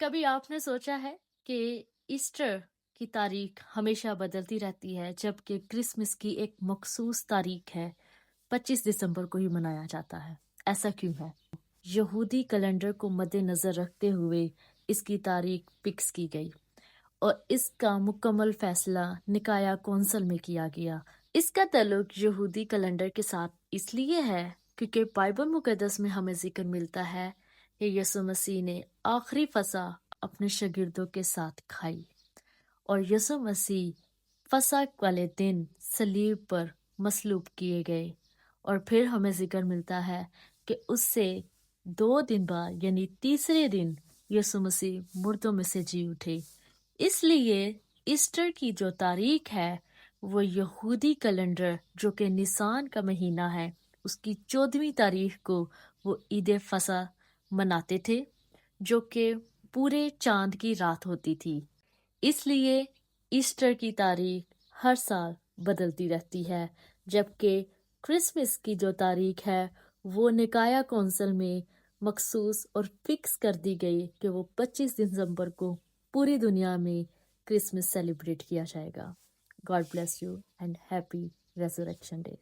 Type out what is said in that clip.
कभी आपने सोचा है कि ईस्टर की तारीख हमेशा बदलती रहती है जबकि क्रिसमस की एक मखसूस तारीख है 25 दिसंबर को ही मनाया जाता है। ऐसा क्यों है? यहूदी कैलेंडर को मद्देनजर रखते हुए इसकी तारीख फिक्स की गई और इसका मुकम्मल फैसला निकाया कौंसल में किया गया। इसका ताल्लुक यहूदी कैलेंडर के साथ इसलिए है क्योंकि बाइबल मुकद्दस में हमें जिक्र मिलता है कि यीशु मसीह ने आखिरी फसह अपने शागिर्दों के साथ खाई और यीशु मसीह फसह वाले दिन सलीब पर मसलूब किए गए और फिर हमें जिक्र मिलता है कि उससे 2 दिन बाद यानी तीसरे दिन यीशु मसीह मुर्दों में से जी उठे। इसलिए ईस्टर की जो तारीख है वो यहूदी कैलेंडर जो कि निसान का महीना है उसकी 14वीं तारीख को वो ईद फसह मनाते थे जो कि पूरे चांद की रात होती थी। इसलिए ईस्टर की तारीख हर साल बदलती रहती है जबकि क्रिसमस की जो तारीख है वो निकाया कौंसल में मखसूस और फिक्स कर दी गई कि वो 25 दिसंबर को पूरी दुनिया में क्रिसमस सेलिब्रेट किया जाएगा। God bless you and happy resurrection day.